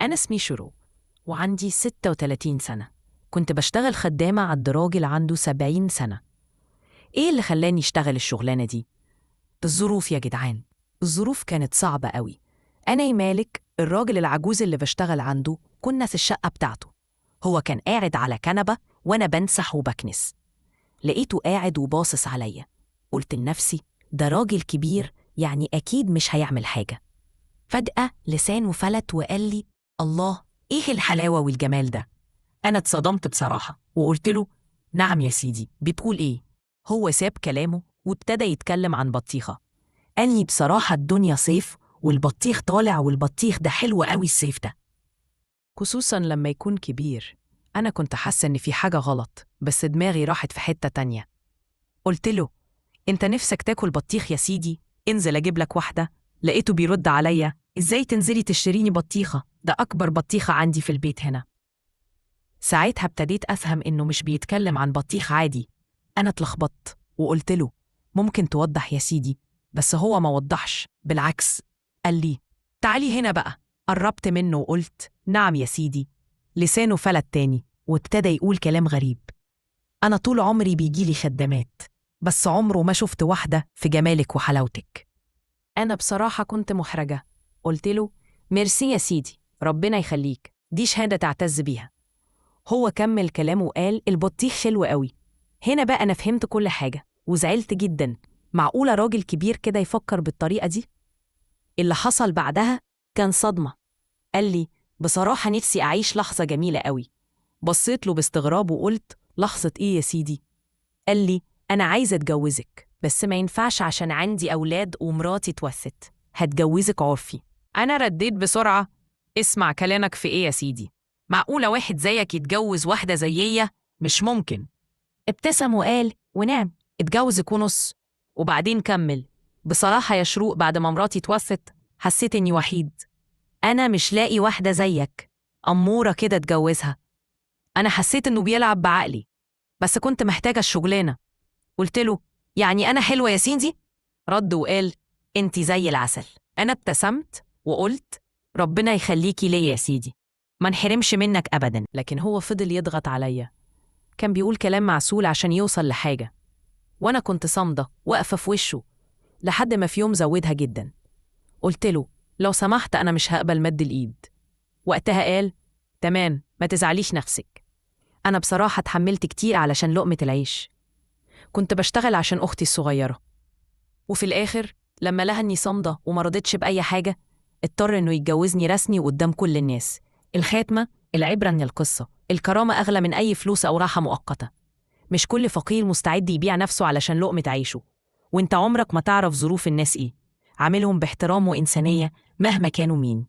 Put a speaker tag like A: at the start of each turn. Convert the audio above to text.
A: أنا اسمي شروق وعندي 36 سنة. كنت بشتغل خدامة عند راجل عنده 70 سنة. إيه اللي خلاني أشتغل الشغلانة دي؟ الظروف يا جدعان. الظروف كانت صعبة قوي. أنا يمالك الراجل العجوز اللي بشتغل عنده كنا في الشقة بتاعته. هو كان قاعد على كنبة وأنا بنسح وبكنس. لقيته قاعد وباصص عليا. قلت لنفسي ده راجل كبير، يعني أكيد مش هيعمل حاجة. فجأة لسانه فلت وقال لي: الله، إيه الحلاوة والجمال ده؟ أنا اتصدمت بصراحة وقلت له: نعم يا سيدي، بتقول إيه؟ هو ساب كلامه وابتدى يتكلم عن بطيخة. قال لي: بصراحة الدنيا صيف والبطيخ طالع، والبطيخ ده حلو قوي الصيف ده، خصوصا لما يكون كبير. أنا كنت حاسة إن في حاجة غلط، بس دماغي راحت في حتة تانية. قلت له: أنت نفسك تاكل بطيخ يا سيدي؟ انزل أجيب لك واحدة. لقيته بيرد عليا: إزاي تنزلي تشتريني بطيخة؟ ده أكبر بطيخة عندي في البيت هنا. ساعتها ابتديت أفهم إنه مش بيتكلم عن بطيخ عادي. أنا اتلخبطت وقلت له: ممكن توضح يا سيدي؟ بس هو ما وضحش، بالعكس قال لي: تعالي هنا بقى. قربت منه وقلت: نعم يا سيدي. لسانه فلت تاني وابتدى يقول كلام غريب. أنا طول عمري بيجيلي خدامات، بس عمره ما شفت واحدة في جمالك وحلاوتك. أنا بصراحة كنت محرجة. قلت له: ميرسي يا سيدي، ربنا يخليك، دي شهادة تعتز بيها. هو كمل كلامه وقال: البطيخ حلو قوي. هنا بقى أنا فهمت كل حاجة وزعلت جدا. معقولة راجل كبير كده يفكر بالطريقة دي؟ اللي حصل بعدها كان صدمة. قال لي: بصراحة نفسي أعيش لحظة جميلة قوي. بصيت له باستغراب وقلت: لحظة إيه يا سيدي؟ قال لي: أنا عايز أتجوزك، بس ما ينفعش عشان عندي أولاد ومراتي توفت. هتجوزك عرفي. أنا رديت بسرعة: اسمع كلامك في إيه يا سيدي؟ معقولة واحد زيك يتجوز واحدة زيية؟ مش ممكن. ابتسم وقال: ونعم، اتجوزك ونص. وبعدين كمل: بصراحة يا شروق، بعد ما مراتي توفت حسيت إني وحيد. أنا مش لاقي واحدة زيك أمورة كده اتجوزها. أنا حسيت إنه بيلعب بعقلي، بس كنت محتاجة الشغلانة. قلت له: يعني أنا حلوة يا سيدي؟ رد وقال: أنتي زي العسل. أنا ابتسمت وقلت: ربنا يخليكي ليا يا سيدي، ما نحرمش منك أبدا. لكن هو فضل يضغط عليا. كان بيقول كلام معسول عشان يوصل لحاجة، وأنا كنت صامدة واقفة في وشه، لحد ما في يوم زودها جدا. قلت له: لو سمحت أنا مش هقبل مد الإيد. وقتها قال: تمام، ما تزعليش نفسك. أنا بصراحة اتحملت كتير علشان لقمة العيش. كنت بشتغل عشان أختي الصغيرة. وفي الآخر لما لها إني صامدة وما رضتش بأي حاجة، اضطر إنه يتجوزني رسمي قدام كل الناس. الخاتمة، العبرة من القصة: الكرامة أغلى من أي فلوس أو راحة مؤقتة. مش كل فقير مستعد يبيع نفسه علشان لقمة عيشه. وانت عمرك ما تعرف ظروف الناس إيه. عاملهم باحترام وإنسانية مهما كانوا مين.